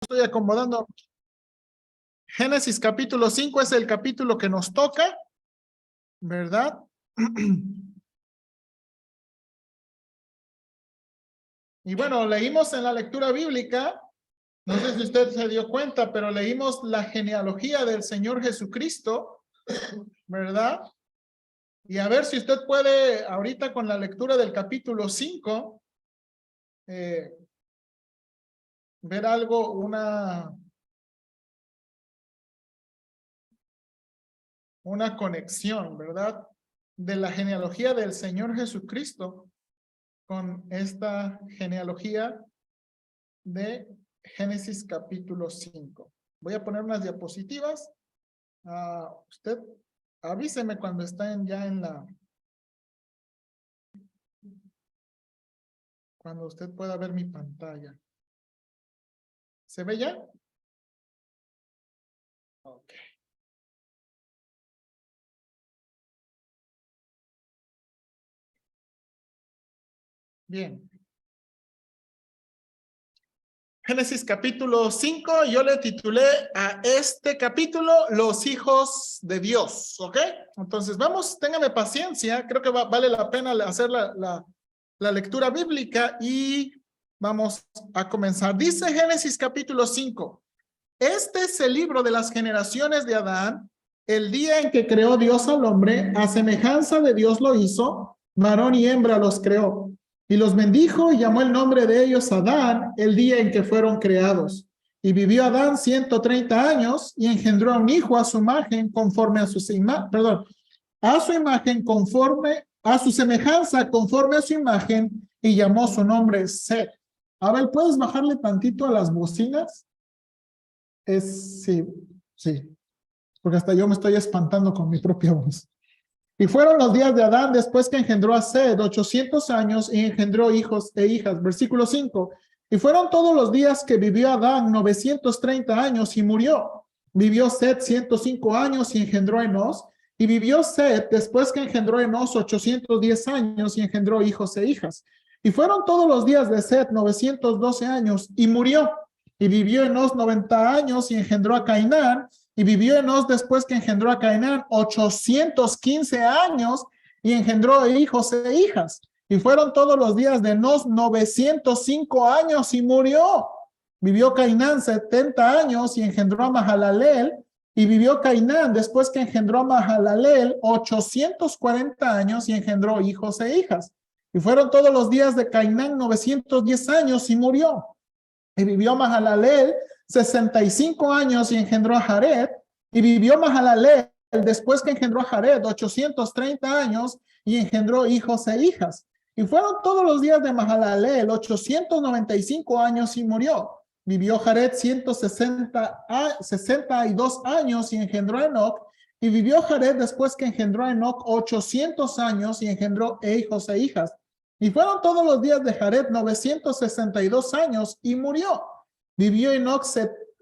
Estoy acomodando. Génesis capítulo 5 es el capítulo que nos toca, ¿verdad? Y bueno, leímos en la lectura bíblica, no sé si usted se dio cuenta, pero leímos la genealogía del Señor Jesucristo, ¿verdad? Y a ver si usted puede, ahorita con la lectura del capítulo 5, ver algo, una conexión, ¿verdad? De la genealogía del Señor Jesucristo con esta genealogía de Génesis capítulo 5. Voy a poner unas diapositivas. Usted avíseme cuando estén ya cuando usted pueda ver mi pantalla. ¿Se ve ya? Ok. Bien. Génesis capítulo 5, yo le titulé a este capítulo Los hijos de Dios, ¿ok? Entonces vamos, téngame paciencia, creo que vale la pena hacer la lectura bíblica y vamos a comenzar. Dice Génesis capítulo 5, este es el libro de las generaciones de Adán, el día en que creó Dios al hombre, a semejanza de Dios lo hizo, varón y hembra los creó. Y los bendijo y llamó el nombre de ellos Adán el día en que fueron creados. Y vivió Adán 130 años y engendró a un hijo a su imagen conforme a su imagen conforme a su semejanza conforme a su imagen y llamó su nombre Set. A ver, ¿puedes bajarle tantito a las bocinas? Sí, porque hasta yo me estoy espantando con mi propia voz. Y fueron los días de Adán después que engendró a Sed 800 años y engendró hijos e hijas. Versículo 5. Y fueron todos los días que vivió Adán 930 años y murió. Vivió Sed 105 años y engendró a Enos. Y vivió Sed después que engendró a Enos 810 años y engendró hijos e hijas. Y fueron todos los días de Sed 912 años y murió. Y vivió Enos 90 años y engendró a Cainán. Y vivió Enos después que engendró a Cainán 815 años y engendró hijos e hijas. Y fueron todos los días de Enos 905 años y murió. Vivió Cainán 70 años y engendró a Mahalalel. Y vivió Cainán después que engendró a Mahalalel 840 años y engendró hijos e hijas. Y fueron todos los días de Cainán 910 años y murió. Y vivió Mahalalel 65 años y engendró a Jared. Y vivió Mahalalel después que engendró a Jared 830 años y engendró hijos e hijas. Y fueron todos los días de Mahalalel 895 años y murió. Vivió Jared 162 años y engendró a Enoc. Y vivió Jared después que engendró a Enoc 800 años y engendró hijos e hijas. Y fueron todos los días de Jared 962 años y murió. Vivió Enoc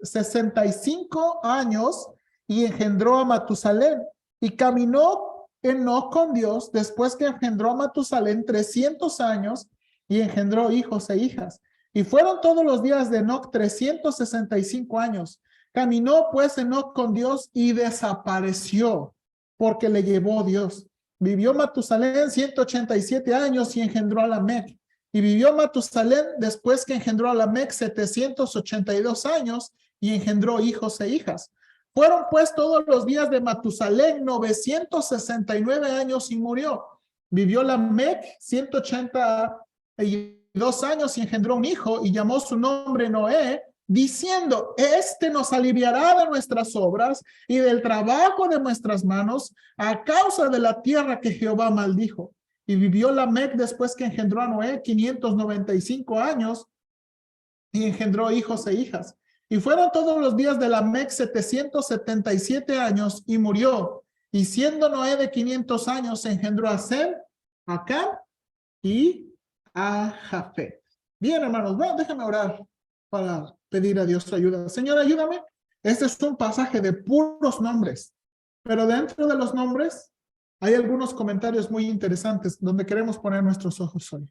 65 años y engendró a Matusalén. Y caminó Enoc con Dios después que engendró a Matusalén 300 años y engendró hijos e hijas. Y fueron todos los días de Enoc 365 años. Caminó pues Enoc con Dios y desapareció porque le llevó Dios. Vivió Matusalén 187 años y engendró a Lamec. Y vivió Matusalén después que engendró a Lamec 782 años y engendró hijos e hijas. Fueron pues todos los días de Matusalén 969 años y murió. Vivió Lamec 182 años y engendró un hijo y llamó su nombre Noé, diciendo, este nos aliviará de nuestras obras y del trabajo de nuestras manos a causa de la tierra que Jehová maldijo. Y vivió Lamec después que engendró a Noé 595 años y engendró hijos e hijas. Y fueron todos los días de Lamec 777 años y murió. Y siendo Noé de 500 años, engendró a Sem, a Cam y a Jafet. Bien, hermanos, bueno, déjenme orar para pedir a Dios ayuda. Señor, ayúdame. Este es un pasaje de puros nombres, pero dentro de los nombres hay algunos comentarios muy interesantes donde queremos poner nuestros ojos hoy.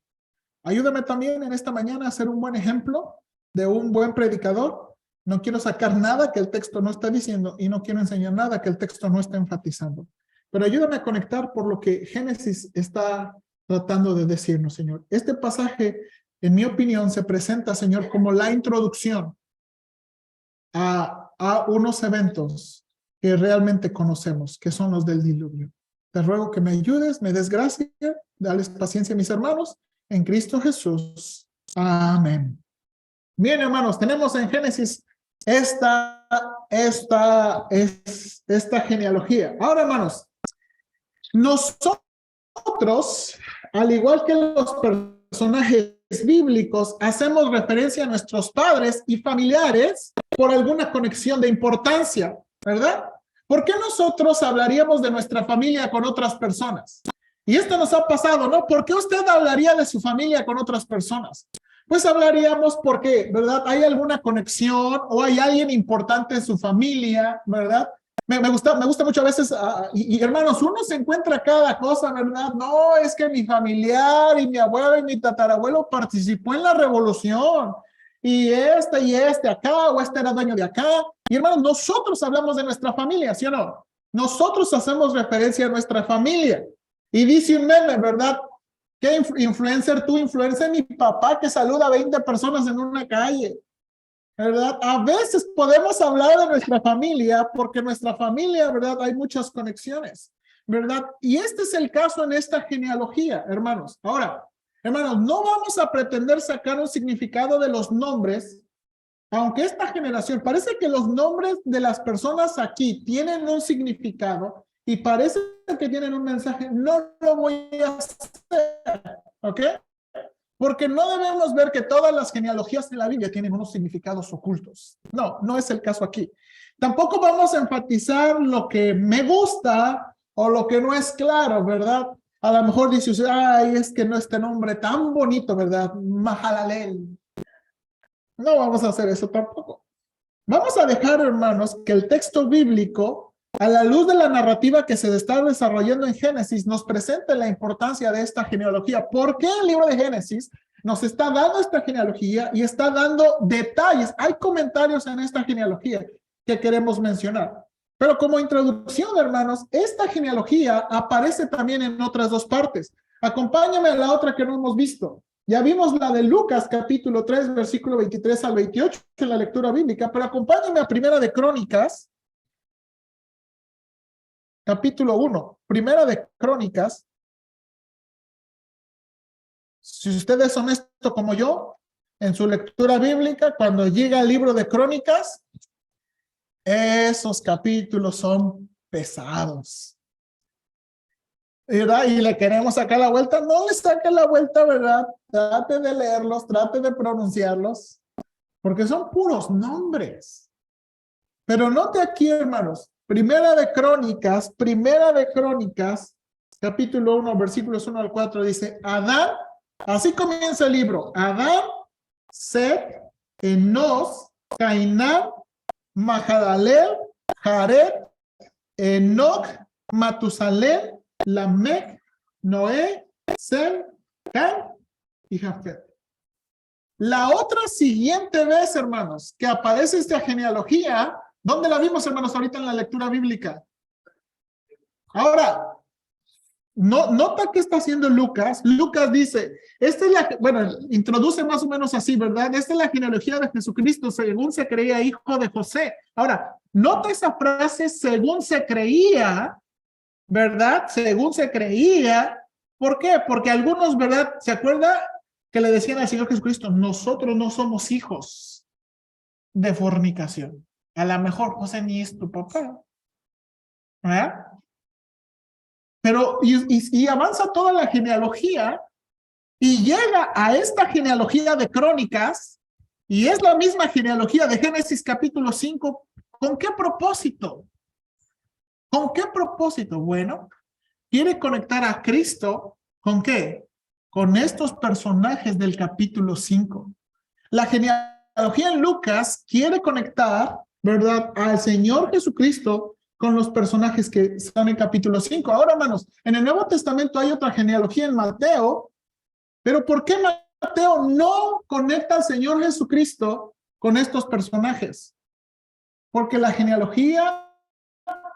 Ayúdame también en esta mañana a ser un buen ejemplo de un buen predicador No quiero sacar nada que el texto no está diciendo y no quiero enseñar nada que el texto no está enfatizando. Pero ayúdame a conectar por lo que Génesis está tratando de decirnos, Señor. Este pasaje, en mi opinión, se presenta, Señor, como la introducción a unos eventos que realmente conocemos, que son los del diluvio. Te ruego que me ayudes, me des gracia, dales paciencia a mis hermanos, en Cristo Jesús. Amén. Bien, hermanos, tenemos en Génesis esta genealogía. Ahora, hermanos, nosotros, al igual que los personajes bíblicos, hacemos referencia a nuestros padres y familiares por alguna conexión de importancia, ¿verdad? ¿Por qué nosotros hablaríamos de nuestra familia con otras personas? Y esto nos ha pasado, ¿no? ¿Por qué usted hablaría de su familia con otras personas? Pues hablaríamos porque, ¿verdad? Hay alguna conexión o hay alguien importante en su familia, ¿verdad? Me gusta mucho a veces, y hermanos, uno se encuentra cada cosa, ¿verdad? No, es que mi familiar y mi abuelo y mi tatarabuelo participó en la revolución, y este acá, o este era dueño de acá. Y hermanos, nosotros hablamos de nuestra familia, ¿sí o no? Nosotros hacemos referencia a nuestra familia. Y dice un meme, ¿verdad? ¿Qué influencer tú? Influencer mi papá que saluda a 20 personas en una calle, ¿verdad? A veces podemos hablar de nuestra familia porque nuestra familia, ¿verdad? Hay muchas conexiones, ¿verdad? Y este es el caso en esta genealogía, hermanos. Ahora, hermanos, no vamos a pretender sacar un significado de los nombres, aunque esta generación, parece que los nombres de las personas aquí tienen un significado y parece que tienen un mensaje, no lo voy a hacer, ¿ok? Porque no debemos ver que todas las genealogías de la Biblia tienen unos significados ocultos. No, no es el caso aquí. Tampoco vamos a enfatizar lo que me gusta o lo que no es claro, ¿verdad? A lo mejor dice usted, ay, es que no este nombre tan bonito, ¿verdad? Mahalalel. No vamos a hacer eso tampoco. Vamos a dejar, hermanos, que el texto bíblico, a la luz de la narrativa que se está desarrollando en Génesis, nos presente la importancia de esta genealogía. ¿Por qué el libro de Génesis nos está dando esta genealogía y está dando detalles? Hay comentarios en esta genealogía que queremos mencionar. Pero como introducción, hermanos, esta genealogía aparece también en otras dos partes. Acompáñame a la otra que no hemos visto. Ya vimos la de Lucas, capítulo 3, versículo 23 al 28, en la lectura bíblica, pero acompáñame a Primera de Crónicas, capítulo 1, Primera de Crónicas. Si usted es honesto como yo, en su lectura bíblica, cuando llega el libro de Crónicas, esos capítulos son pesados, ¿verdad? Y le queremos sacar la vuelta. No le saque la vuelta, ¿verdad? Trate de leerlos, trate de pronunciarlos, porque son puros nombres. Pero note aquí, hermanos, Primera de Crónicas, capítulo 1, versículos 1 al 4, dice, Adán, así comienza el libro, Adán, Set, Enos, Cainán, Mahalalel, Jared, Enoch, Matusalén, Lamech, Noé, Sem, Cam y Jafet. La otra siguiente vez, hermanos, que aparece esta genealogía, ¿dónde la vimos, hermanos, ahorita en la lectura bíblica? Ahora, nota qué está haciendo Lucas. Lucas dice, esta es introduce más o menos así, ¿verdad? Esta es la genealogía de Jesucristo, según se creía hijo de José. Ahora, nota esa frase, según se creía, ¿verdad? Según se creía. ¿Por qué? Porque algunos, ¿verdad? ¿Se acuerda que le decían al Señor Jesucristo, nosotros no somos hijos de fornicación? A lo mejor José ni es tu papá, ¿verdad? Pero, y avanza toda la genealogía y llega a esta genealogía de Crónicas y es la misma genealogía de Génesis capítulo 5. ¿Con qué propósito? ¿Con qué propósito? Bueno, quiere conectar a Cristo, ¿con qué? Con estos personajes del capítulo 5. La genealogía en Lucas quiere conectar, ¿verdad?, al Señor Jesucristo con los personajes que están en capítulo 5. Ahora, hermanos, en el Nuevo Testamento hay otra genealogía en Mateo, pero ¿por qué Mateo no conecta al Señor Jesucristo con estos personajes? Porque la genealogía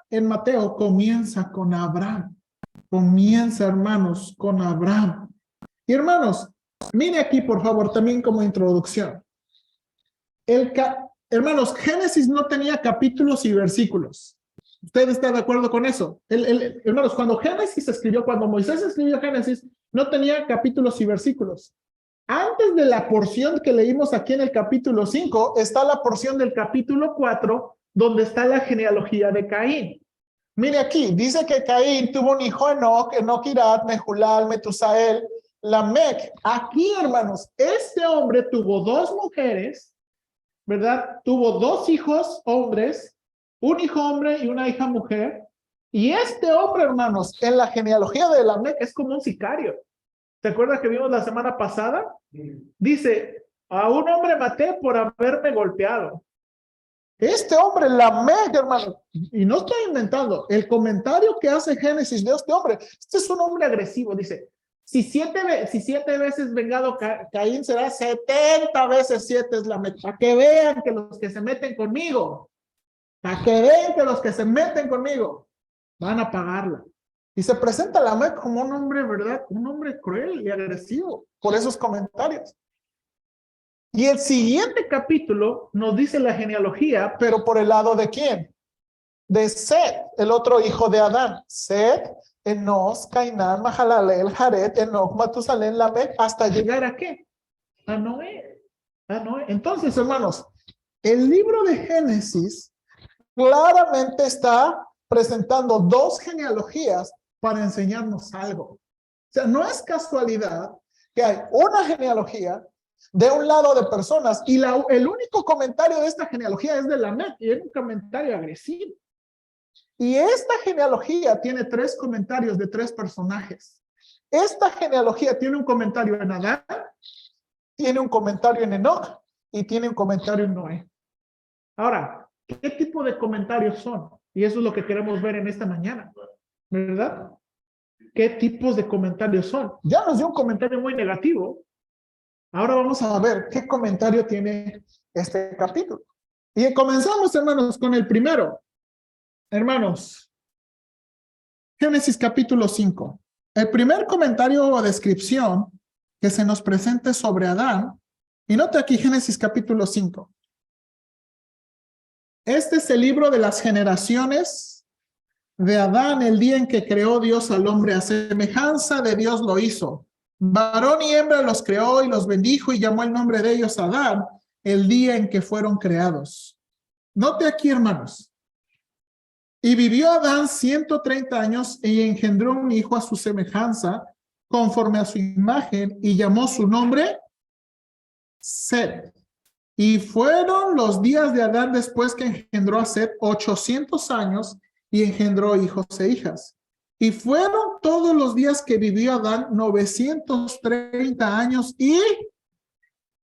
en Mateo comienza con Abraham. Comienza, hermanos, con Abraham. Y hermanos, mire aquí, por favor, también como introducción. Hermanos, Génesis no tenía capítulos y versículos. ¿Usted está de acuerdo con eso? Hermanos, cuando Génesis se escribió, cuando Moisés escribió Génesis, no tenía capítulos y versículos. Antes de la porción que leímos aquí en el capítulo 5, está la porción del capítulo 4, donde está la genealogía de Caín. Mire aquí, dice que Caín tuvo un hijo Enoc, Enoc Irad, Mehulal, Metusael, Lamec. Aquí, hermanos, este hombre tuvo dos mujeres, ¿verdad? Tuvo dos hijos hombres, un hijo hombre y una hija mujer. Y este hombre, hermanos, en la genealogía de Lamec es como un sicario. ¿Se acuerdan que vimos la semana pasada? Dice, a un hombre maté por haberme golpeado. Este hombre, Lamec, hermano, y no estoy inventando, el comentario que hace Génesis de este hombre, este es un hombre agresivo, dice, si siete veces vengado Caín, será 70 veces 7 es Lamec, para que vean que los que se meten conmigo, para que vean que los que se meten conmigo, van a pagarla. Y se presenta Lamec como un hombre, ¿verdad? Un hombre cruel y agresivo por esos comentarios. Y el siguiente capítulo nos dice la genealogía, pero por el lado de ¿quién? De Set, el otro hijo de Adán. Set, Enos, Cainán, Mahalalel, Jared, Enoc, Matusalén, Lamec, hasta llegar ¿a qué? A Noé. A Noé. Entonces, hermanos, el libro de Génesis claramente está presentando dos genealogías para enseñarnos algo. O sea, no es casualidad que hay una genealogía de un lado de personas y el único comentario de esta genealogía es de Lamec y es un comentario agresivo. Y esta genealogía tiene 3 comentarios de 3 personajes. Esta genealogía tiene un comentario en Adán, tiene un comentario en Enoc y tiene un comentario en Noé. Ahora, ¿qué tipo de comentarios son? Y eso es lo que queremos ver en esta mañana, ¿verdad? ¿Qué tipos de comentarios son? Ya nos dio un comentario muy negativo. Ahora vamos a ver qué comentario tiene este capítulo. Y comenzamos, hermanos, con el primero. Hermanos, Génesis capítulo 5. El primer comentario o descripción que se nos presente sobre Adán, y note aquí Génesis capítulo 5. Este es el libro de las generaciones de Adán, el día en que creó Dios al hombre, a semejanza de Dios lo hizo. Varón y hembra los creó y los bendijo y llamó el nombre de ellos Adán, el día en que fueron creados. Note aquí, hermanos. Y vivió Adán 130 años y engendró un hijo a su semejanza, conforme a su imagen, y llamó su nombre Set. Y fueron los días de Adán después que engendró a Set 800 años y engendró hijos e hijas. Y fueron todos los días que vivió Adán 930 años y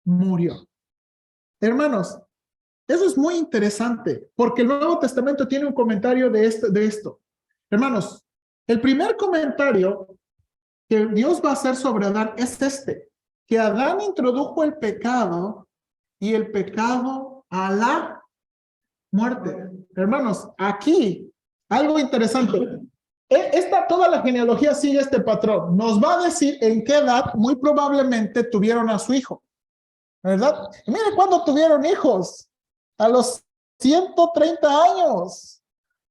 murió. Hermanos, eso es muy interesante, porque el Nuevo Testamento tiene un comentario de esto. Hermanos, el primer comentario que Dios va a hacer sobre Adán es que Adán introdujo el pecado y el pecado a la muerte. Hermanos, aquí, algo interesante. Toda la genealogía sigue este patrón. Nos va a decir en qué edad muy probablemente tuvieron a su hijo, ¿verdad? Y mire cuándo tuvieron hijos. A los 130 años,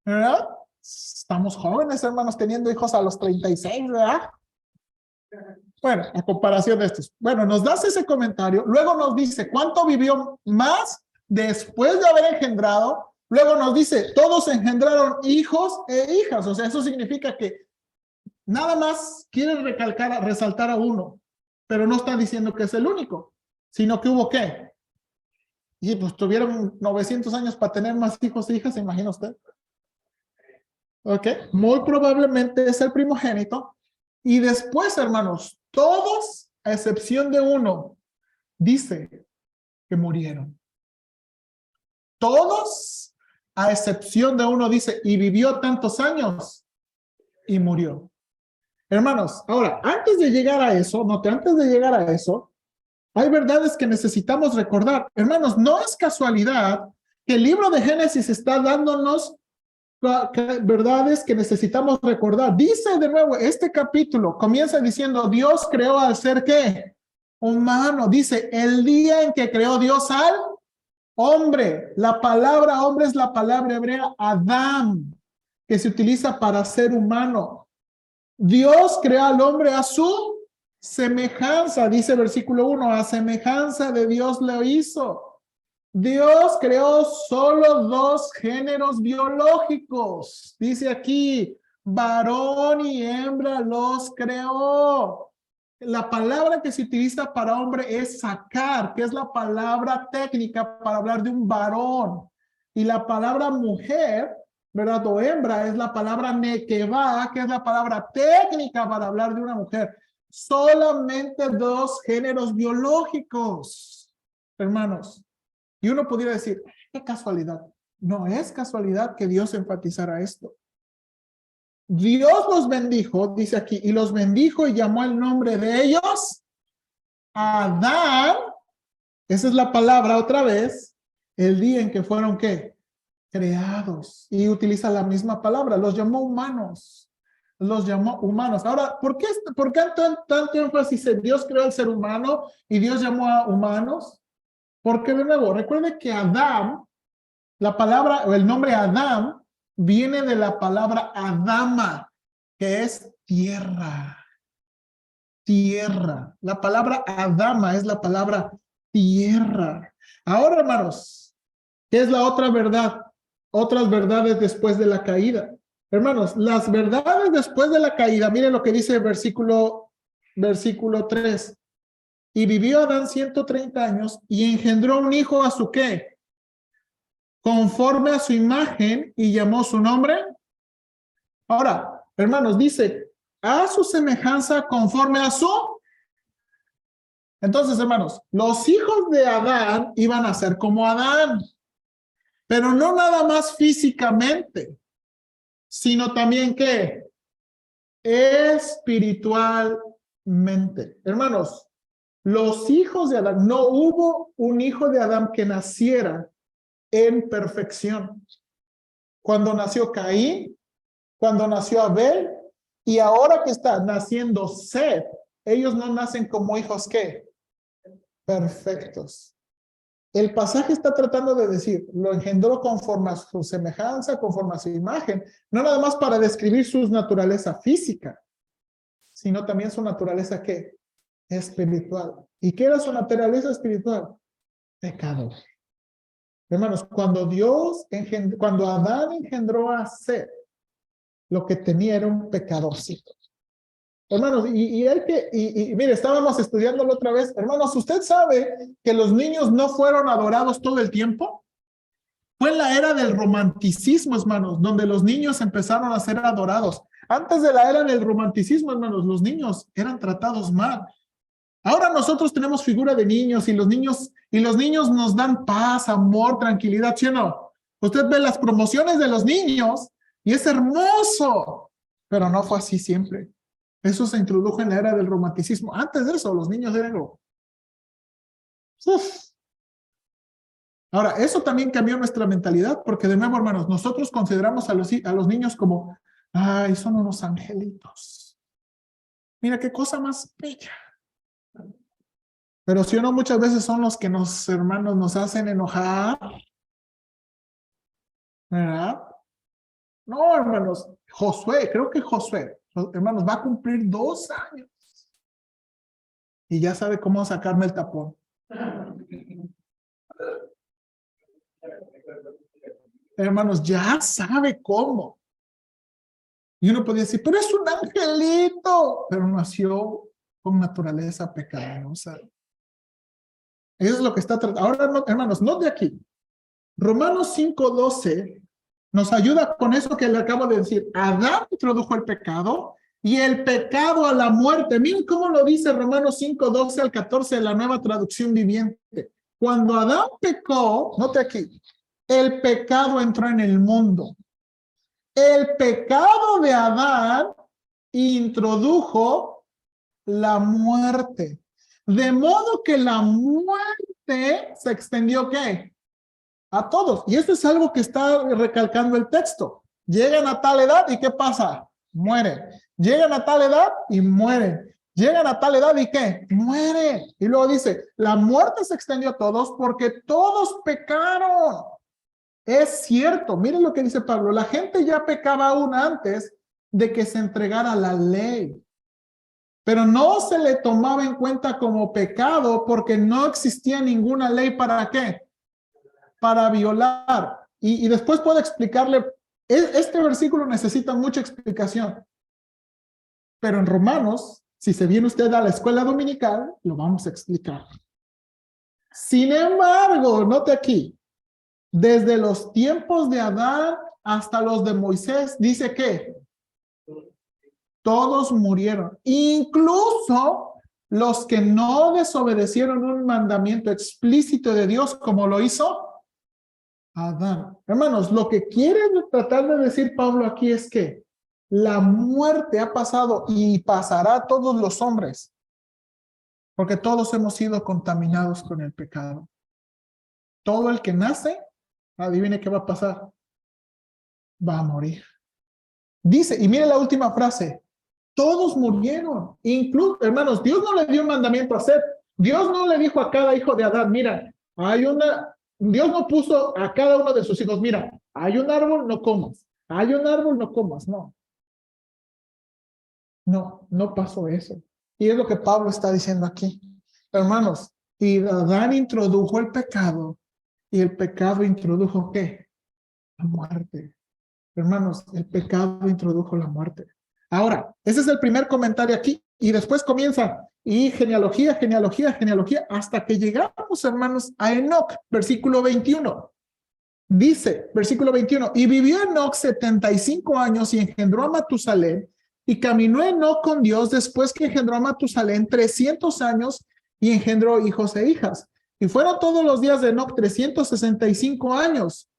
¿verdad? Estamos jóvenes, hermanos, teniendo hijos a los 36, ¿verdad? Bueno, a comparación de estos. Bueno, nos das ese comentario, luego nos dice cuánto vivió más después de haber engendrado, luego nos dice, todos engendraron hijos e hijas, o sea, eso significa que nada más quiere resaltar a uno, pero no está diciendo que es el único, sino que hubo ¿qué? Y pues tuvieron 900 años para tener más hijos e hijas, ¿se imagina usted? Ok, muy probablemente es el primogénito. Y después, hermanos, todos, a excepción de uno, dice que murieron. Todos, a excepción de uno, dice, y vivió tantos años y murió. Hermanos, ahora, antes de llegar a eso, hay verdades que necesitamos recordar. Hermanos, no es casualidad que el libro de Génesis está dándonos verdades que necesitamos recordar. Dice de nuevo, este capítulo comienza diciendo, Dios creó al ser, ¿qué? Humano. Dice, el día en que creó Dios al hombre. La palabra hombre es la palabra hebrea Adam, que se utiliza para ser humano. Dios creó al hombre a su semejanza, dice versículo 1, a semejanza de Dios lo hizo. Dios creó solo dos géneros biológicos. Dice aquí, varón y hembra los creó. La palabra que se utiliza para hombre es sacar, que es la palabra técnica para hablar de un varón. Y la palabra mujer, ¿verdad? O hembra es la palabra nekevá, que es la palabra técnica para hablar de una mujer. Solamente dos géneros biológicos, hermanos. Y uno pudiera decir, qué casualidad. No es casualidad que Dios enfatizara esto. Dios los bendijo, dice aquí, y los bendijo y llamó el nombre de ellos Adán. Esa es la palabra otra vez, el día en que fueron, ¿qué? Creados. Y utiliza la misma palabra, los llamó humanos. Los llamó humanos. Ahora, ¿por qué tanto énfasis en Dios creó al ser humano y Dios llamó a humanos? Porque de nuevo, recuerde que Adán, la palabra o el nombre Adán viene de la palabra Adama, que es tierra. Tierra. La palabra Adama es la palabra tierra. Ahora, hermanos, ¿qué es la otra verdad? Otras verdades después de la caída. Hermanos, las verdades después de la caída, miren lo que dice el versículo 3. Y vivió Adán 130 años y engendró un hijo a su ¿qué? Conforme a su imagen y llamó su nombre. Ahora, hermanos, dice, a su semejanza conforme a su. Entonces, hermanos, los hijos de Adán iban a ser como Adán, pero no nada más físicamente, sino también ¿qué? Espiritualmente. Hermanos, los hijos de Adán, no hubo un hijo de Adán que naciera en perfección. Cuando nació Caín, cuando nació Abel, y ahora que está naciendo Seth, ellos no nacen como hijos ¿qué? Perfectos. El pasaje está tratando de decir, lo engendró conforme a su semejanza, conforme a su imagen, no nada más para describir su naturaleza física, sino también su naturaleza ¿qué? Espiritual. ¿Y qué era su naturaleza espiritual? Pecado. Hermanos, cuando Adán engendró a Seth, lo que tenía era un pecadorcito. Hermanos, mire, estábamos estudiándolo otra vez. Hermanos, ¿usted sabe que los niños no fueron adorados todo el tiempo? Fue en la era del romanticismo, hermanos, donde los niños empezaron a ser adorados. Antes de la era del romanticismo, hermanos, los niños eran tratados mal. Ahora nosotros tenemos figura de niños y los niños nos dan paz, amor, tranquilidad, ¿sí o no? Usted ve las promociones de los niños y es hermoso, pero no fue así siempre. Eso se introdujo en la era del romanticismo. Antes de eso, los niños eran uf. Ahora, eso también cambió nuestra mentalidad, porque de nuevo, hermanos, nosotros consideramos a los niños como, ay, son unos angelitos. Mira qué cosa más bella. Pero si o no, muchas veces son los que hermanos, nos hacen enojar. ¿Verdad? No, hermanos, creo que Josué, hermanos, va a cumplir 2 años. Y ya sabe cómo sacarme el tapón. Hermanos, ya sabe cómo. Y uno podría decir, pero es un angelito. Pero nació con naturaleza pecaminosa. Eso es lo que está tratando. Ahora, no, hermanos, no de aquí. Romanos 5:12 nos ayuda con eso que le acabo de decir. Adán introdujo el pecado y el pecado a la muerte. Miren cómo lo dice Romanos 5:12 al 14 de la Nueva Traducción Viviente. Cuando Adán pecó, note aquí, el pecado entró en el mundo. El pecado de Adán introdujo la muerte. De modo que la muerte se extendió, ¿qué? A todos. Y esto es algo que está recalcando el texto. Llegan a tal edad y ¿qué pasa? Mueren. Llegan a tal edad y mueren. Llegan a tal edad y ¿qué? Mueren. Y luego dice, la muerte se extendió a todos porque todos pecaron. Es cierto, miren lo que dice Pablo, la gente ya pecaba aún antes de que se entregara la ley, pero no se le tomaba en cuenta como pecado porque no existía ninguna ley para ¿qué? Para violar. Y después puedo explicarle, este versículo necesita mucha explicación, pero en Romanos, si se viene usted a la escuela dominical, lo vamos a explicar. Sin embargo, note aquí, desde los tiempos de Adán hasta los de Moisés, dice que todos murieron, incluso los que no desobedecieron un mandamiento explícito de Dios como lo hizo Adán. Hermanos, lo que quiere tratar de decir Pablo aquí es que la muerte ha pasado y pasará a todos los hombres, porque todos hemos sido contaminados con el pecado. Todo el que nace, adivine qué va a pasar, va a morir. Dice, y mire la última frase, todos murieron, incluso, hermanos, Dios no le dio un mandamiento a Seth, Dios no le dijo a cada hijo de Adán, mira, Dios no puso a cada uno de sus hijos, mira, hay un árbol, no comas, hay un árbol, no comas, no. No pasó eso. Y es lo que Pablo está diciendo aquí. Hermanos, y Adán introdujo el pecado, y el pecado introdujo ¿qué? La muerte. Hermanos, el pecado introdujo la muerte. Ahora, ese es el primer comentario aquí, y después comienza, y genealogía, hasta que llegamos, hermanos, a Enoc, versículo 21. Dice, versículo 21, y vivió Enoc 75 años y engendró a Matusalén, y caminó Enoc con Dios después que engendró a Matusalén 300 años y engendró hijos e hijas. Y fueron todos los días de Enoc 365 años.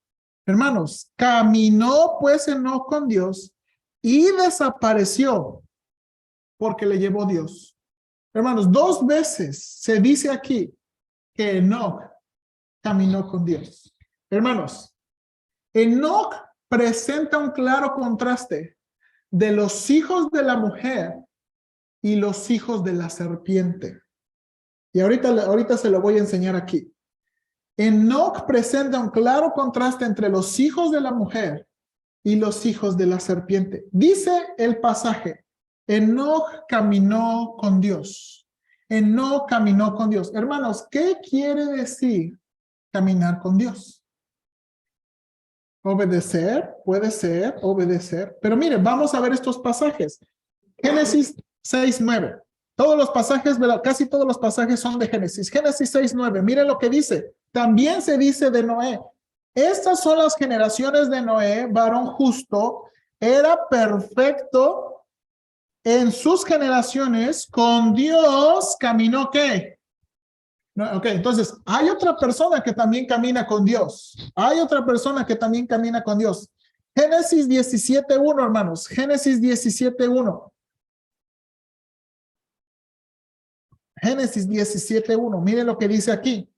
Hermanos, caminó pues Enoc con Dios y desapareció porque le llevó Dios. Hermanos, 2 veces se dice aquí que Enoc caminó con Dios. Hermanos, Enoc presenta un claro contraste de los hijos de la mujer y los hijos de la serpiente. Y ahorita se lo voy a enseñar aquí. Enoc presenta un claro contraste entre los hijos de la mujer y los hijos de la serpiente. Dice el pasaje, Enoc caminó con Dios. Enoc caminó con Dios. Hermanos, ¿qué quiere decir caminar con Dios? Obedecer, puede ser, obedecer. Pero mire, vamos a ver estos pasajes. Génesis 6:9. Todos los pasajes, casi todos los pasajes son de Génesis. Génesis 6:9. Miren lo que dice. También se dice de Noé. Estas son las generaciones de Noé, varón justo, era perfecto en sus generaciones, con Dios caminó ¿qué? No, ok, entonces, hay otra persona que también camina con Dios. Hay otra persona que también camina con Dios. Génesis 17:1, hermanos. Génesis 17:1. Génesis 17:1. Miren lo que dice aquí.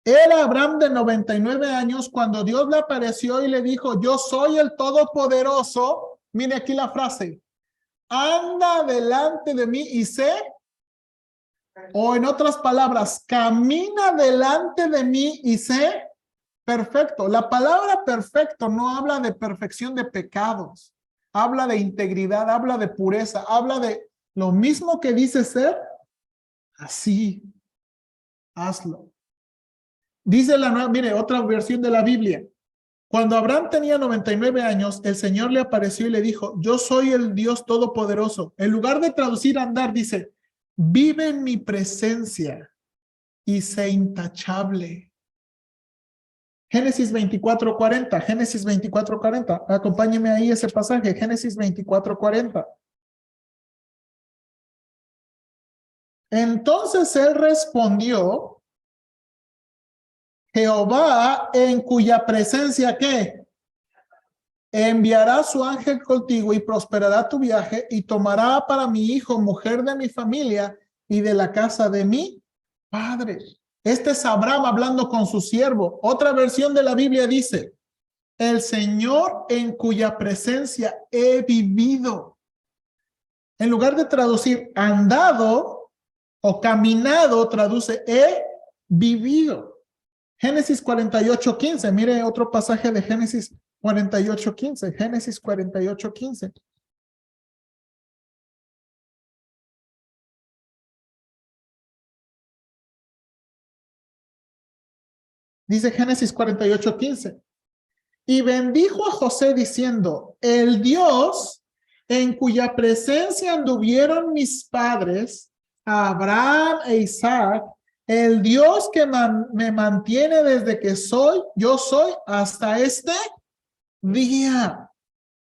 Era Abraham de 99 años cuando Dios le apareció y le dijo, yo soy el Todopoderoso. Mire aquí la frase. Anda delante de mí y sé. O en otras palabras, camina delante de mí y sé perfecto. La palabra perfecto no habla de perfección de pecados, habla de integridad, habla de pureza, habla de lo mismo que dice ser, así, hazlo. Dice la nueva, mire, otra versión de la Biblia. Cuando Abraham tenía 99 años, el Señor le apareció y le dijo, yo soy el Dios Todopoderoso. En lugar de traducir andar, dice, vive en mi presencia y sé intachable. Génesis 24:40, Génesis 24:40. Acompáñeme ahí ese pasaje, Génesis 24:40. Entonces él respondió, Jehová en cuya presencia, ¿qué? Enviará su ángel contigo y prosperará tu viaje y tomará para mi hijo mujer de mi familia y de la casa de mi padre. Este es Abraham hablando con su siervo. Otra versión de la Biblia dice, el Señor en cuya presencia he vivido. En lugar de traducir andado o caminado, traduce he vivido. Génesis 48:15. Mire otro pasaje de Génesis 48:15. Génesis 48:15. Dice Génesis 48:15. Y bendijo a José diciendo, el Dios en cuya presencia anduvieron mis padres, Abraham e Isaac, el Dios que me mantiene desde que yo soy hasta este día.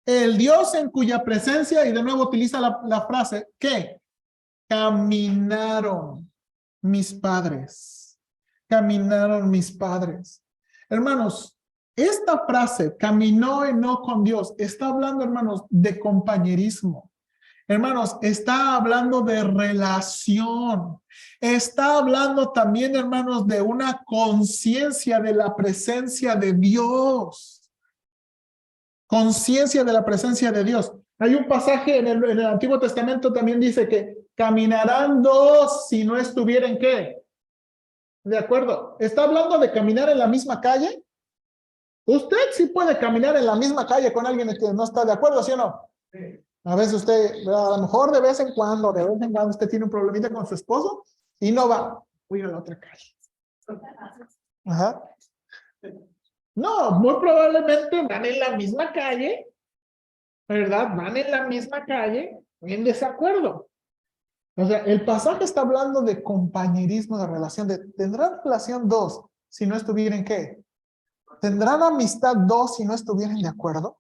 El Dios en cuya presencia, y de nuevo utiliza la frase, ¿qué? Caminaron mis padres. Caminaron mis padres. Hermanos, esta frase, caminó Enoc con Dios, está hablando, hermanos, de compañerismo. Hermanos, está hablando de relación. Está hablando también, hermanos, de una conciencia de la presencia de Dios. Conciencia de la presencia de Dios. Hay un pasaje en el Antiguo Testamento también dice que caminarán dos si no estuvieran, ¿qué? De acuerdo. ¿Está hablando de caminar en la misma calle? Usted sí puede caminar en la misma calle con alguien que no está de acuerdo, ¿sí o no? Sí. A veces usted, a lo mejor de vez en cuando, usted tiene un problemita con su esposo y no va. Voy a la otra calle. Ajá. No, muy probablemente van en la misma calle, ¿verdad? Van en la misma calle en desacuerdo. O sea, el pasaje está hablando de compañerismo, de relación. ¿Tendrán relación dos si no estuvieran qué? ¿Tendrán amistad dos si no estuvieran de acuerdo?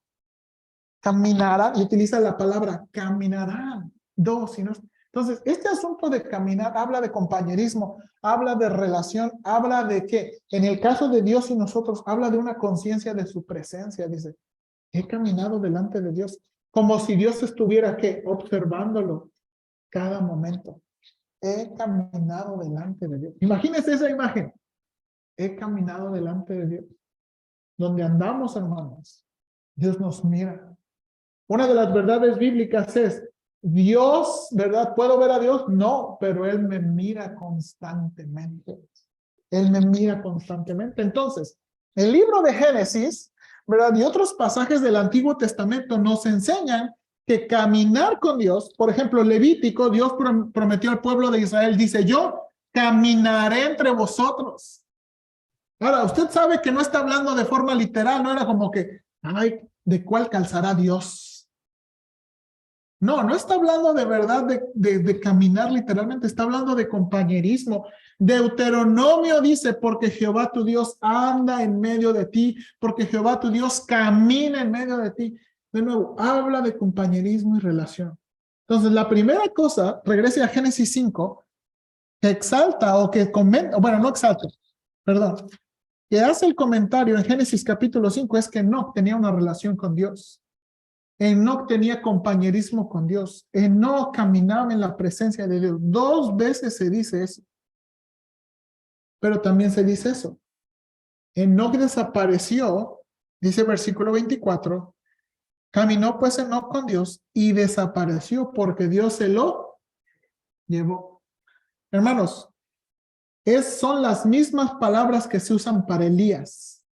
Caminarán, y utiliza la palabra caminarán dos si no. Entonces, este asunto de caminar habla de compañerismo, habla de relación, habla de que, en el caso de Dios y nosotros, habla de una conciencia de su presencia. Dice, he caminado delante de Dios, como si Dios estuviera, ¿qué? Observándolo cada momento. He caminado delante de Dios. Imagínense esa imagen. He caminado delante de Dios. Donde andamos, hermanos, Dios nos mira. Una de las verdades bíblicas es, Dios, ¿verdad? ¿Puedo ver a Dios? No, pero Él me mira constantemente. Él me mira constantemente. Entonces, el libro de Génesis, ¿verdad? Y otros pasajes del Antiguo Testamento nos enseñan que caminar con Dios, por ejemplo, Levítico, Dios prometió al pueblo de Israel, dice, yo caminaré entre vosotros. Ahora, usted sabe que no está hablando de forma literal, no era como que, ay, ¿de cuál calzará Dios? No, no está hablando de verdad de caminar literalmente, está hablando de compañerismo. Deuteronomio dice, porque Jehová tu Dios anda en medio de ti, porque Jehová tu Dios camina en medio de ti. De nuevo, habla de compañerismo y relación. Entonces, la primera cosa, regrese a Génesis 5, que exalta o que comenta, bueno, no exalta, perdón, que hace el comentario en Génesis capítulo 5 es que Enoc tenía una relación con Dios. Enoc tenía compañerismo con Dios. Enoc caminaba en la presencia de Dios. 2 veces se dice eso. Pero también se dice eso. Enoc desapareció, dice versículo 24, caminó pues Enoc con Dios y desapareció porque Dios se lo llevó. Hermanos, son las mismas palabras que se usan para Elías.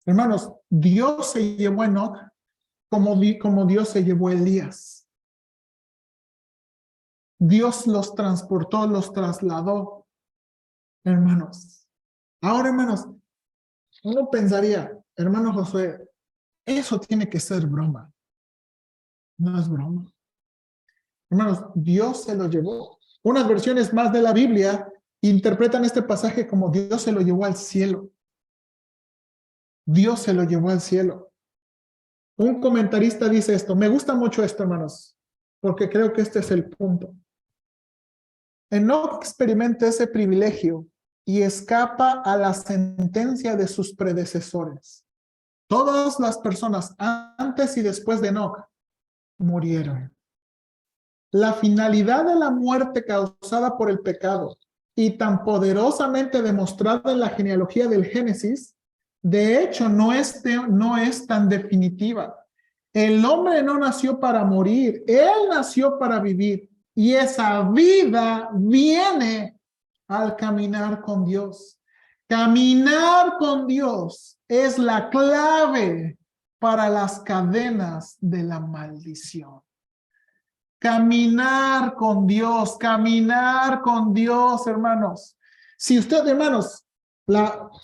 Hermanos, Dios se llevó a Enoc como Dios se llevó a Elías. Dios los transportó, los trasladó, hermanos. Ahora, hermanos, uno pensaría, hermano Josué, eso tiene que ser broma. No es broma. Hermanos, Dios se lo llevó. Unas versiones más de la Biblia interpretan este pasaje como Dios se lo llevó al cielo. Dios se lo llevó al cielo. Un comentarista dice esto. Me gusta mucho esto, hermanos, porque creo que este es el punto. Enoc experimenta ese privilegio y escapa a la sentencia de sus predecesores. Todas las personas antes y después de Enoc murieron. La finalidad de la muerte causada por el pecado y tan poderosamente demostrada en la genealogía del Génesis, de hecho no es tan definitiva. El hombre no nació para morir, él nació para vivir, y esa vida viene al caminar con Dios. Caminar con Dios es la clave para las cadenas de la maldición. Caminar con Dios, hermanos. Si ustedes, hermanos,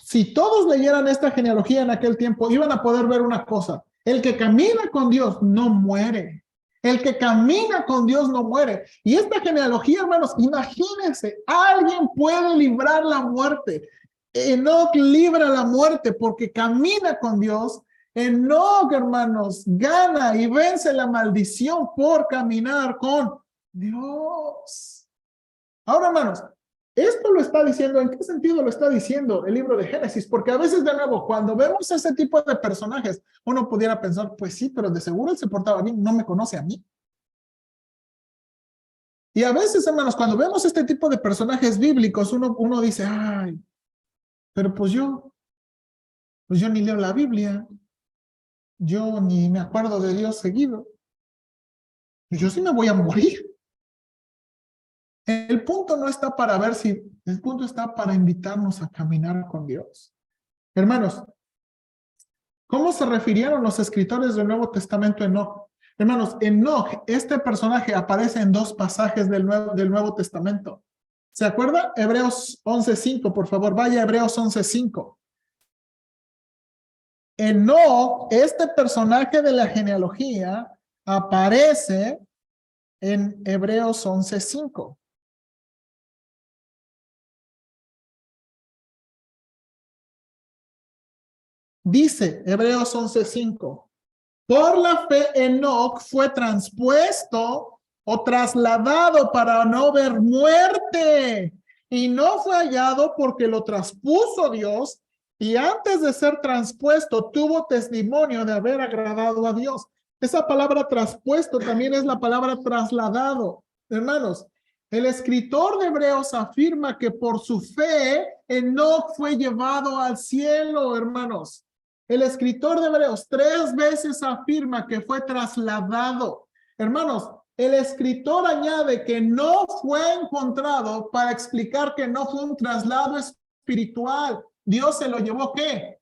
si todos leyeran esta genealogía en aquel tiempo, iban a poder ver una cosa. El que camina con Dios no muere. El que camina con Dios no muere. Y esta genealogía, hermanos, imagínense, alguien puede librar la muerte. Enoc libra la muerte porque camina con Dios. Enoc, hermanos, gana y vence la maldición por caminar con Dios. Ahora, hermanos, esto lo está diciendo, ¿en qué sentido lo está diciendo el libro de Génesis? Porque a veces, de nuevo, cuando vemos ese tipo de personajes, uno pudiera pensar, pues sí, pero de seguro él se portaba bien, no me conoce a mí. Y a veces, hermanos, cuando vemos este tipo de personajes bíblicos, uno dice, ay, pero pues yo ni leo la Biblia, yo ni me acuerdo de Dios seguido. Yo sí me voy a morir. El punto no está para ver si, el punto está para invitarnos a caminar con Dios. Hermanos, ¿cómo se refirieron los escritores del Nuevo Testamento a Enoc? Hermanos, Enoc, este personaje aparece en dos pasajes del Nuevo Testamento. ¿Se acuerda? Hebreos 11:5, por favor, vaya a Hebreos 11:5. Enoc, este personaje de la genealogía, aparece en Hebreos 11:5. Dice Hebreos 11:5, por la fe Enoc fue transpuesto o trasladado para no ver muerte, y no fue hallado porque lo traspuso Dios, y antes de ser transpuesto tuvo testimonio de haber agradado a Dios. Esa palabra traspuesto también es la palabra trasladado. Hermanos, el escritor de Hebreos afirma que por su fe Enoc fue llevado al cielo, hermanos. El escritor de Hebreos 3 veces afirma que fue trasladado. Hermanos, el escritor añade que no fue encontrado para explicar que no fue un traslado espiritual. Dios se lo llevó, ¿qué?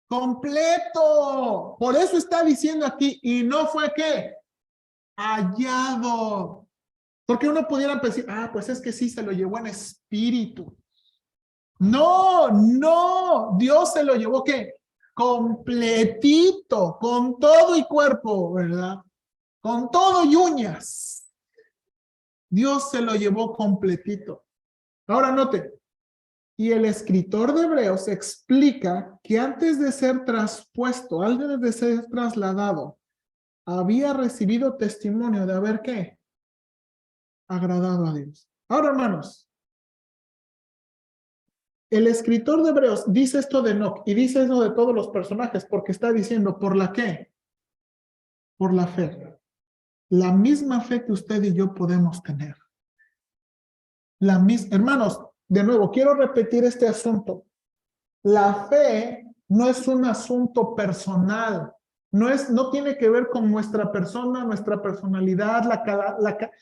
Completo. Por eso está diciendo aquí, y no fue, ¿qué? Hallado. Porque uno pudiera pensar, pues es que sí se lo llevó en espíritu. No, Dios se lo llevó, ¿qué? Completito, con todo y cuerpo, ¿verdad? Con todo y uñas. Dios se lo llevó completito. Ahora note, y el escritor de Hebreos explica que antes de ser traspuesto, antes de ser trasladado, había recibido testimonio de haber, ¿qué? Agradado a Dios. Ahora, hermanos, el escritor de Hebreos dice esto de Enoc y dice eso de todos los personajes porque está diciendo, ¿por la qué? Por la fe. La misma fe que usted y yo podemos tener. Hermanos, de nuevo, quiero repetir este asunto. La fe no es un asunto personal. No tiene que ver con nuestra persona, nuestra personalidad,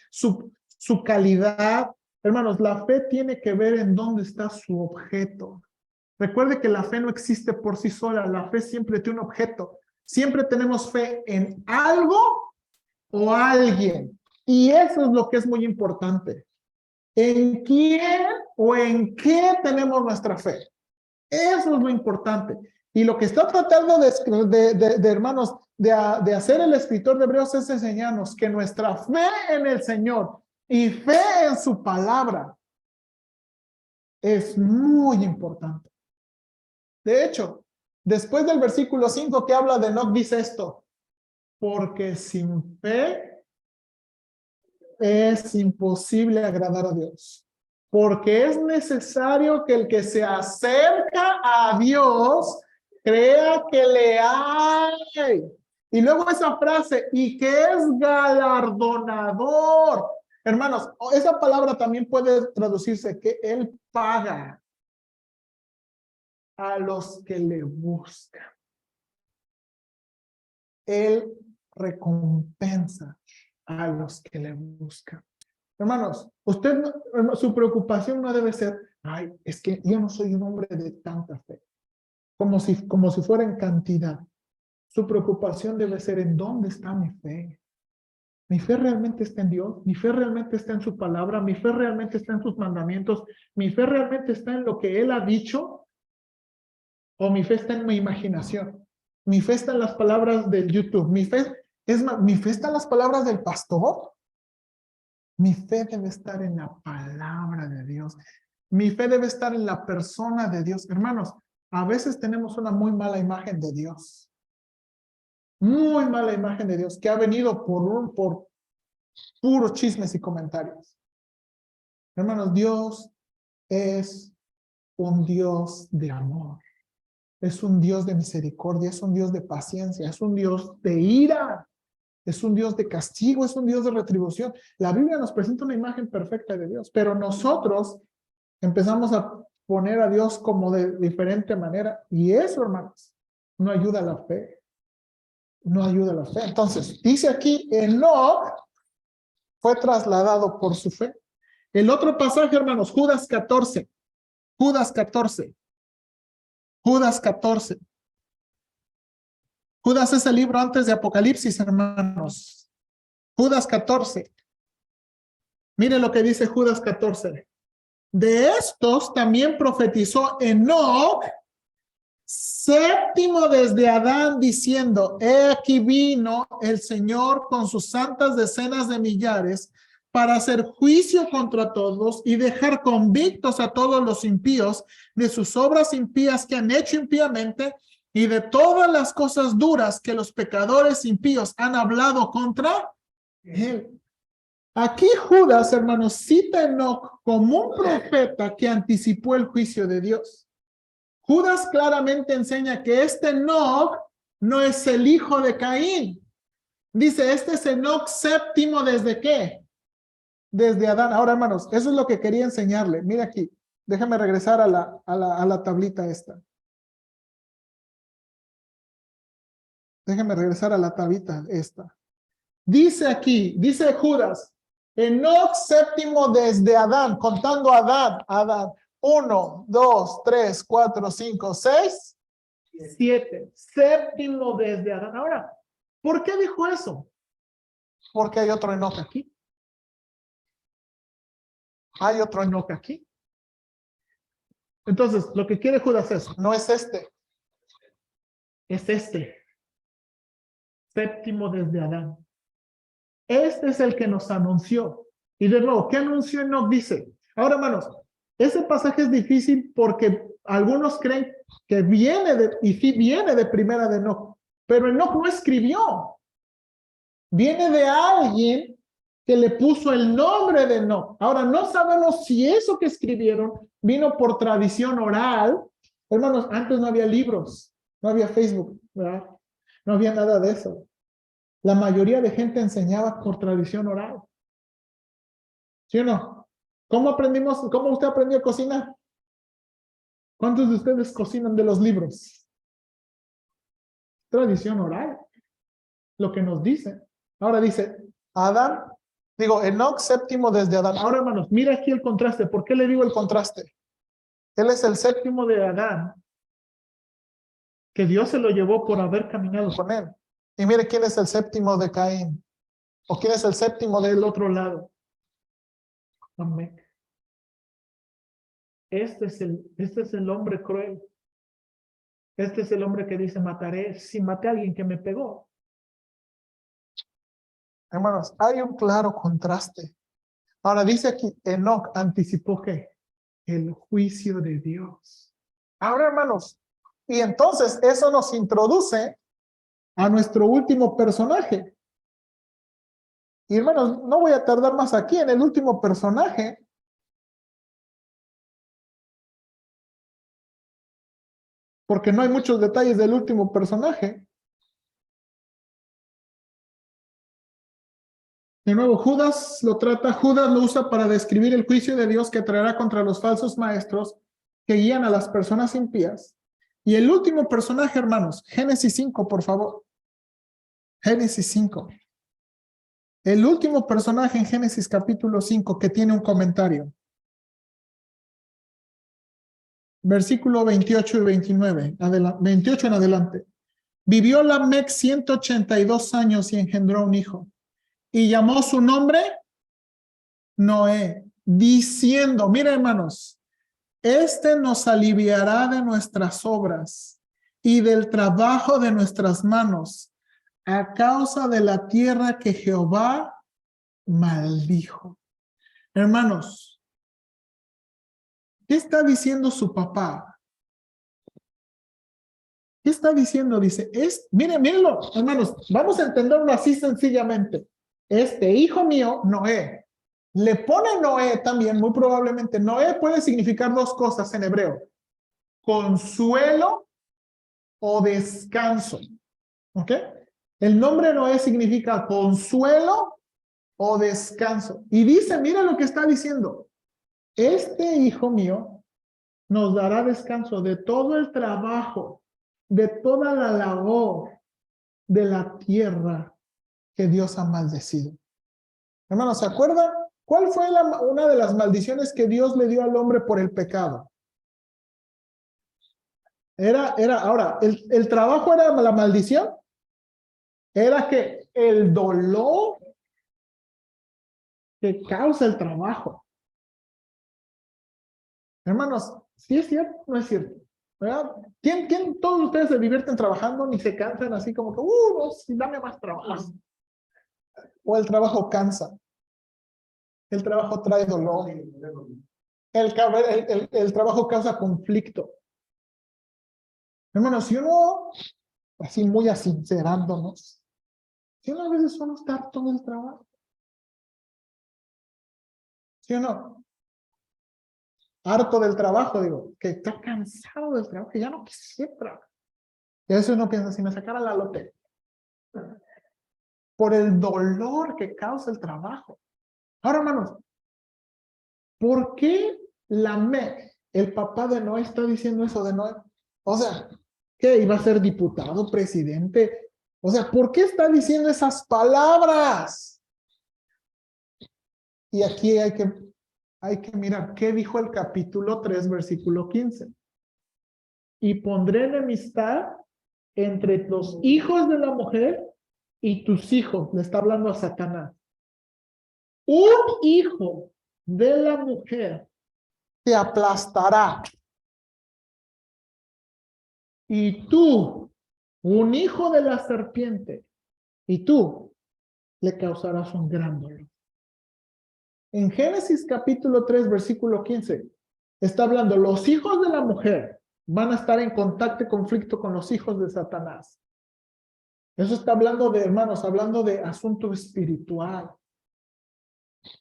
su calidad. Hermanos, la fe tiene que ver en dónde está su objeto. Recuerde que la fe no existe por sí sola, la fe siempre tiene un objeto. Siempre tenemos fe en algo o alguien. Y eso es lo que es muy importante. ¿En quién o en qué tenemos nuestra fe? Eso es lo importante. Y lo que está tratando de hermanos, de hacer el escritor de Hebreos es enseñarnos que nuestra fe en el Señor y fe en su palabra es muy importante. De hecho, después del versículo 5 que habla de Enoc, dice esto, porque sin fe es imposible agradar a Dios, porque es necesario que el que se acerca a Dios crea que le hay. Y luego esa frase, y que es galardonador. Hermanos, esa palabra también puede traducirse que Él paga a los que le buscan. Él recompensa a los que le buscan. Hermanos, su preocupación no debe ser, ay, es que yo no soy un hombre de tanta fe, como si fuera en cantidad. Su preocupación debe ser en dónde está mi fe. Mi fe realmente está en Dios, mi fe realmente está en su palabra, mi fe realmente está en sus mandamientos, mi fe realmente está en lo que Él ha dicho, o mi fe está en mi imaginación, mi fe está en las palabras del YouTube, mi fe está en las palabras del pastor. Mi fe debe estar en la palabra de Dios. Mi fe debe estar en la persona de Dios. Hermanos, a veces tenemos una muy mala imagen de Dios. Muy mala imagen de Dios que ha venido por puros chismes y comentarios. Hermanos, Dios es un Dios de amor. Es un Dios de misericordia, es un Dios de paciencia, es un Dios de ira. Es un Dios de castigo, es un Dios de retribución. La Biblia nos presenta una imagen perfecta de Dios, pero nosotros empezamos a poner a Dios como de diferente manera y eso, hermanos, no ayuda a la fe. No ayuda a la fe. Entonces, dice aquí, Enoc fue trasladado por su fe. El otro pasaje, hermanos, Judas 14. Judas 14. Judas 14. Judas es el libro antes de Apocalipsis, hermanos. Judas 14. Mire lo que dice Judas 14. De estos también profetizó Enoc, séptimo desde Adán, diciendo, he aquí vino el Señor con sus santas decenas de millares para hacer juicio contra todos y dejar convictos a todos los impíos de sus obras impías que han hecho impíamente y de todas las cosas duras que los pecadores impíos han hablado contra él. Aquí Judas, hermanos, cita a Enoc como un profeta que anticipó el juicio de Dios. Judas claramente enseña que este Enoc no es el hijo de Caín. Dice, este es Enoc séptimo ¿desde qué? Desde Adán. Ahora, hermanos, eso es lo que quería enseñarle. Mira aquí, déjame regresar a la tablita esta. Déjame regresar a la tablita esta. Dice aquí, dice Judas, Enoc séptimo desde Adán, contando Adán. 1, 2, 3, 4, 5, 6, 7. Séptimo desde Adán. Ahora, ¿por qué dijo eso? Porque hay otro Enoc aquí. Hay otro Enoc aquí. Entonces, lo que quiere Judas es, no es este. Es este. Séptimo desde Adán. Este es el que nos anunció. Y de nuevo, ¿qué anunció Enoc? Dice. Ahora, hermanos, ese pasaje es difícil porque algunos creen que y sí viene de primera de Enoc, pero Enoc no escribió. Viene de alguien que le puso el nombre de Enoc. Ahora, no sabemos si eso que escribieron vino por tradición oral. Hermanos, antes no había libros, no había Facebook, ¿verdad? No había nada de eso. La mayoría de gente enseñaba por tradición oral. ¿Sí o no? ¿Cómo usted aprendió a cocinar? ¿Cuántos de ustedes cocinan de los libros? Tradición oral, lo que nos dice. Ahora dice, Enoc séptimo desde Adán. Ahora, hermanos, mira aquí el contraste. ¿Por qué le digo el contraste? Él es el séptimo de Adán, que Dios se lo llevó por haber caminado con él. Y mire quién es el séptimo de Caín. ¿O quién es el séptimo del otro lado? Amén. Este es el hombre cruel. Este es el hombre que dice, mataré, si maté a alguien que me pegó. Hermanos, hay un claro contraste. Ahora dice aquí, Enoc anticipó ¿qué? El juicio de Dios. Ahora, hermanos, y entonces eso nos introduce a nuestro último personaje. Y hermanos, no voy a tardar más aquí en el último personaje. Porque no hay muchos detalles del último personaje. De nuevo, Judas lo usa para describir el juicio de Dios que traerá contra los falsos maestros que guían a las personas impías. Y el último personaje, hermanos, Génesis 5, por favor. Génesis 5. El último personaje en Génesis capítulo 5 que tiene un comentario. Versículo 28 y 29. 28 en adelante. Vivió Lamec 182 años y engendró un hijo. Y llamó su nombre Noé, diciendo, mira hermanos, este nos aliviará de nuestras obras y del trabajo de nuestras manos a causa de la tierra que Jehová maldijo. Hermanos, ¿qué está diciendo su papá? ¿Qué está diciendo? Dice, mírenlo, hermanos, vamos a entenderlo así sencillamente. Este hijo mío, Noé, le pone Noé también, muy probablemente. Noé puede significar dos cosas en hebreo: consuelo o descanso. ¿Ok? El nombre Noé significa consuelo o descanso. Y dice, mira lo que está diciendo. Este hijo mío nos dará descanso de todo el trabajo, de toda la labor de la tierra que Dios ha maldecido. Hermanos, ¿se acuerdan? ¿Cuál fue una de las maldiciones que Dios le dio al hombre por el pecado? Ahora, el trabajo era la maldición. Era que el dolor que causa el trabajo. Hermanos, ¿sí es cierto o no es cierto? ¿Verdad? ¿Quién todos ustedes se divierten trabajando ni se cansan así como que, no, sí, dame más trabajo? O el trabajo cansa. El trabajo trae dolor. El trabajo causa conflicto. Hermanos, si uno, así muy asincerándonos, si uno a veces uno está harto del trabajo. ¿Sí o no? Harto del trabajo, digo, que está cansado del trabajo, que ya no quisiera trabajar. Y a veces uno piensa, si me sacara la lotería, por el dolor que causa el trabajo. Ahora, hermanos, ¿por qué Lamec, el papá de Noé, está diciendo eso de Noé? O sea, ¿qué? ¿Iba a ser diputado, presidente? O sea, ¿por qué está diciendo esas palabras? Y aquí hay que mirar qué dijo el capítulo 3, versículo 15. Y pondré enemistad entre los hijos de la mujer y tus hijos. Le está hablando a Satanás. Un hijo de la mujer te aplastará. Y tú, un hijo de la serpiente, y tú le causarás un gran dolor. En Génesis capítulo 3, versículo 15, está hablando, los hijos de la mujer van a estar en contacto y conflicto con los hijos de Satanás. Eso está hablando de, hermanos, hablando de asunto espiritual.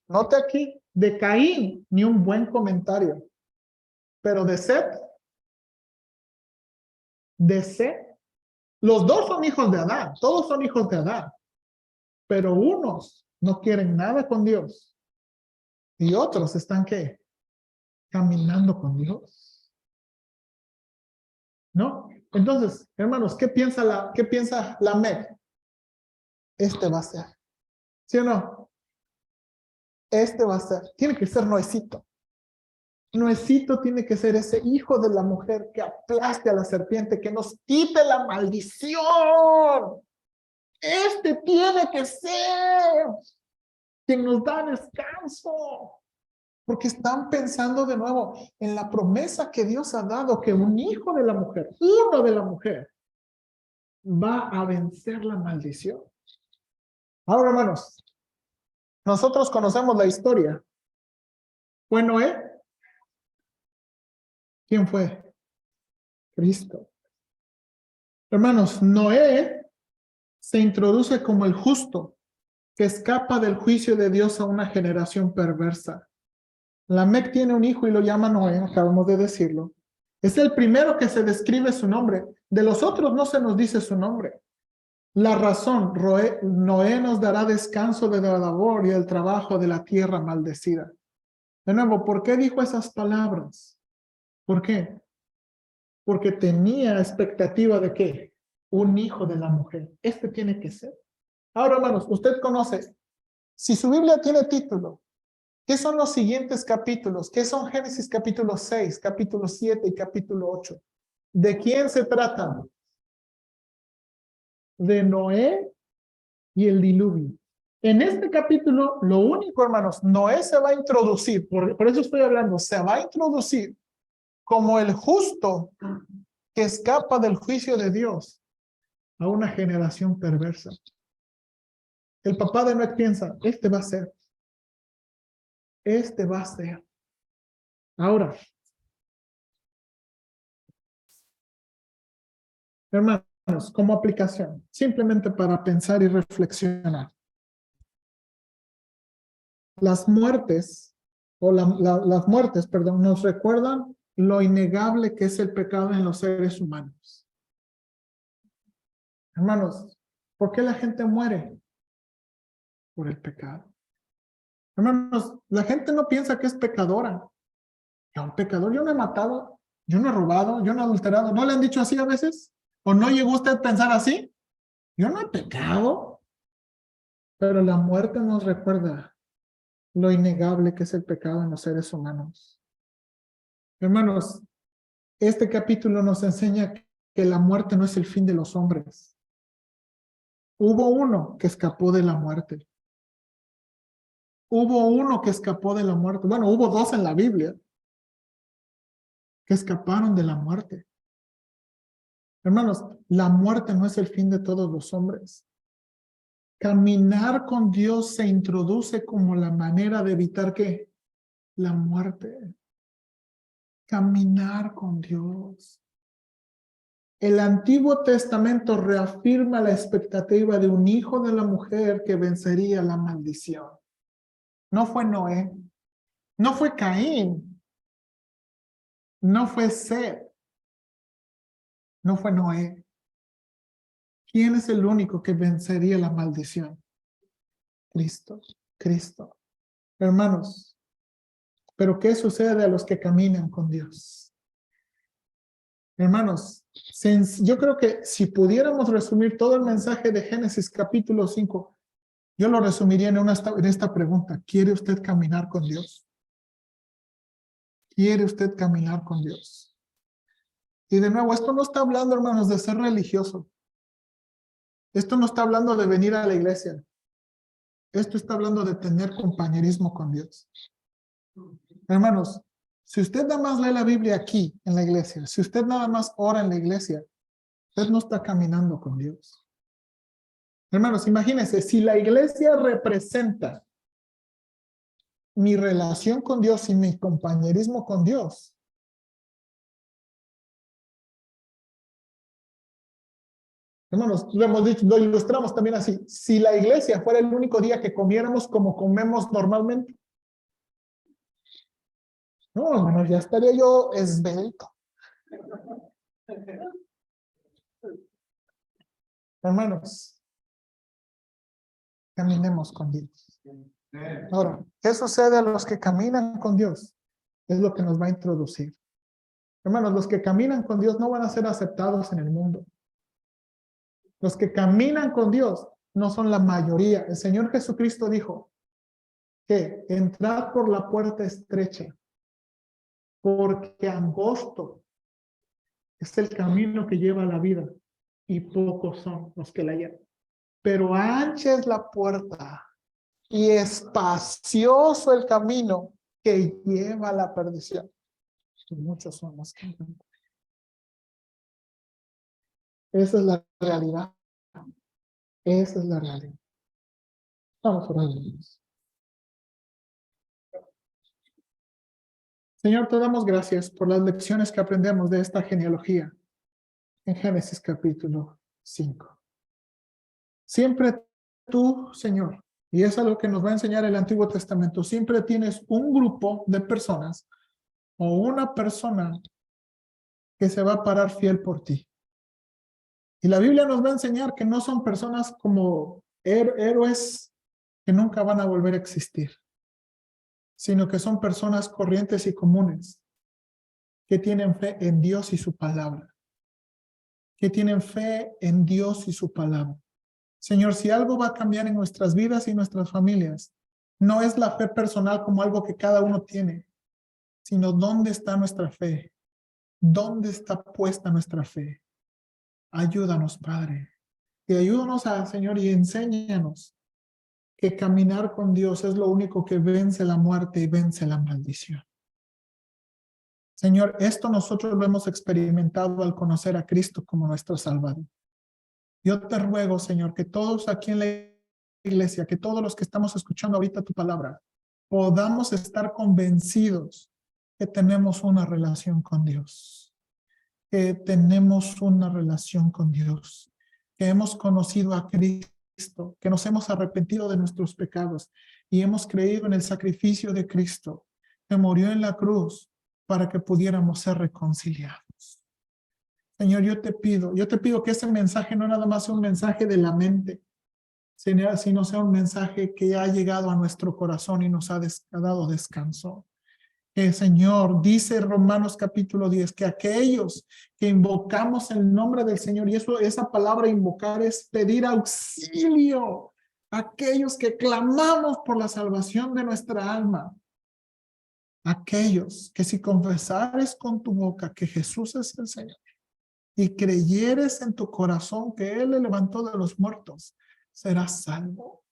Note aquí, de Caín, ni un buen comentario. Pero de Set, los dos son hijos de Adán, todos son hijos de Adán. Pero unos no quieren nada con Dios. Y otros están, ¿qué? Caminando con Dios. ¿No? Entonces, hermanos, ¿qué piensa Lamec? Este va a ser. ¿Sí o no? Este va a ser. Tiene que ser Noecito. Noecito tiene que ser ese hijo de la mujer que aplaste a la serpiente, que nos quite la maldición. Este tiene que ser quien nos da descanso. Porque están pensando de nuevo en la promesa que Dios ha dado, que un hijo de la mujer, uno de la mujer, va a vencer la maldición. Ahora, hermanos, nosotros conocemos la historia. ¿Fue Noé? ¿Quién fue? Cristo. Hermanos, Noé se introduce como el justo que escapa del juicio de Dios a una generación perversa. Lamec tiene un hijo y lo llama Noé, acabamos de decirlo. Es el primero que se describe su nombre. De los otros no se nos dice su nombre. La razón, Noé nos dará descanso de la labor y el trabajo de la tierra maldecida. De nuevo, ¿por qué dijo esas palabras? ¿Por qué? Porque tenía expectativa de ¿qué? Un hijo de la mujer. Este tiene que ser. Ahora, hermanos, usted conoce, si su Biblia tiene título, ¿qué son los siguientes capítulos? ¿Qué son Génesis capítulo 6, capítulo 7 y capítulo 8? ¿De quién se tratan? De Noé y el diluvio. En este capítulo, lo único, hermanos, Noé se va a introducir, por eso estoy hablando, se va a introducir como el justo que escapa del juicio de Dios a una generación perversa. El papá de Noé piensa, este va a ser. Este va a ser. Ahora, hermanos, como aplicación, simplemente para pensar y reflexionar. Las muertes, las muertes, perdón, nos recuerdan lo innegable que es el pecado en los seres humanos. Hermanos, ¿por qué la gente muere? Por el pecado. Hermanos, la gente no piensa que es pecadora. Yo, un pecador, yo no he matado, yo no he robado, yo no he adulterado. ¿No le han dicho así a veces? ¿O no llegó usted a pensar así? Yo no he pecado. Pero la muerte nos recuerda lo innegable que es el pecado en los seres humanos. Hermanos, este capítulo nos enseña que la muerte no es el fin de los hombres. Hubo uno que escapó de la muerte. Hubo uno que escapó de la muerte. Bueno, hubo dos en la Biblia que escaparon de la muerte. Hermanos, la muerte no es el fin de todos los hombres. Caminar con Dios se introduce como la manera de evitar ¿qué? La muerte. Caminar con Dios. El Antiguo Testamento reafirma la expectativa de un hijo de la mujer que vencería la maldición. No fue Noé, no fue Caín, no fue Seth, no fue Noé. ¿Quién es el único que vencería la maldición? Cristo, Cristo. Hermanos, pero ¿qué sucede a los que caminan con Dios? Hermanos, yo creo que si pudiéramos resumir todo el mensaje de Génesis capítulo 5, yo lo resumiría en esta pregunta. ¿Quiere usted caminar con Dios? ¿Quiere usted caminar con Dios? Y de nuevo, esto no está hablando, hermanos, de ser religioso. Esto no está hablando de venir a la iglesia. Esto está hablando de tener compañerismo con Dios. Hermanos, si usted nada más lee la Biblia aquí, en la iglesia, si usted nada más ora en la iglesia, usted no está caminando con Dios. Hermanos, imagínense, si la iglesia representa mi relación con Dios y mi compañerismo con Dios, hermanos, lo hemos dicho, lo ilustramos también así. Si la iglesia fuera el único día que comiéramos como comemos normalmente, no, hermanos, ya estaría yo esbelto. Hermanos, caminemos con Dios. Ahora, ¿qué sucede a los que caminan con Dios? Es lo que nos va a introducir. Hermanos, los que caminan con Dios no van a ser aceptados en el mundo. Los que caminan con Dios no son la mayoría. El Señor Jesucristo dijo que entrad por la puerta estrecha, porque angosto es el camino que lleva a la vida y pocos son los que la llevan. Pero ancha es la puerta y espacioso el camino que lleva a la perdición. Y muchos son los que encuentran. Esa es la realidad. Esa es la realidad. Vamos a orar. Señor, te damos gracias por las lecciones que aprendemos de esta genealogía en Génesis capítulo 5. Siempre tú, Señor, y es algo que nos va a enseñar el Antiguo Testamento, siempre tienes un grupo de personas o una persona que se va a parar fiel por ti. Y la Biblia nos va a enseñar que no son personas como héroes que nunca van a volver a existir, sino que son personas corrientes y comunes que tienen fe en Dios y su palabra, que tienen fe en Dios y su palabra. Señor, si algo va a cambiar en nuestras vidas y nuestras familias, no es la fe personal como algo que cada uno tiene, sino dónde está nuestra fe, dónde está puesta nuestra fe. Ayúdanos, Padre, y ayúdanos, Señor, y enséñanos que caminar con Dios es lo único que vence la muerte y vence la maldición. Señor, esto nosotros lo hemos experimentado al conocer a Cristo como nuestro Salvador. Yo te ruego, Señor, que todos aquí en la iglesia, que todos los que estamos escuchando ahorita tu palabra, podamos estar convencidos que tenemos una relación con Dios, que tenemos una relación con Dios, que hemos conocido a Cristo, que nos hemos arrepentido de nuestros pecados y hemos creído en el sacrificio de Cristo, que murió en la cruz para que pudiéramos ser reconciliados. Señor, yo te pido que ese mensaje no nada más sea un mensaje de la mente, sino sea un mensaje que ha llegado a nuestro corazón y nos ha dado descanso. Señor, dice Romanos capítulo 10, que aquellos que invocamos el nombre del Señor, y esa palabra invocar es pedir auxilio, aquellos que clamamos por la salvación de nuestra alma, aquellos que si confesares con tu boca que Jesús es el Señor y creyeres en tu corazón que Él le levantó de los muertos, serás salvo.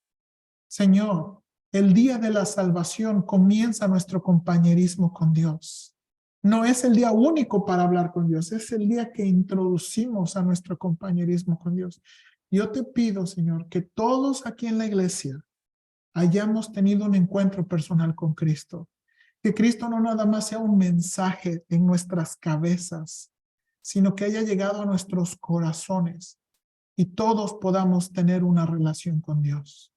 Señor, el día de la salvación comienza nuestro compañerismo con Dios. No es el día único para hablar con Dios, es el día que introducimos a nuestro compañerismo con Dios. Yo te pido, Señor, que todos aquí en la iglesia hayamos tenido un encuentro personal con Cristo. Que Cristo no nada más sea un mensaje en nuestras cabezas, sino que haya llegado a nuestros corazones y todos podamos tener una relación con Dios.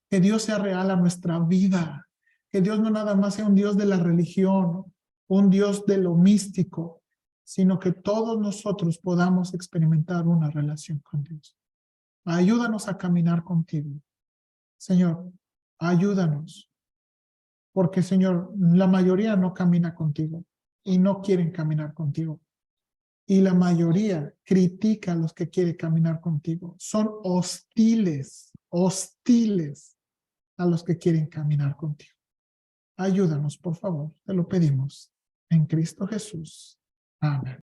Que Dios sea real a nuestra vida, que Dios no nada más sea un Dios de la religión, un Dios de lo místico, sino que todos nosotros podamos experimentar una relación con Dios. Ayúdanos a caminar contigo. Señor, ayúdanos, porque Señor, la mayoría no camina contigo y no quieren caminar contigo. Y la mayoría critica a los que quieren caminar contigo. Son hostiles a los que quieren caminar contigo. Ayúdanos, por favor, te lo pedimos. En Cristo Jesús. Amén.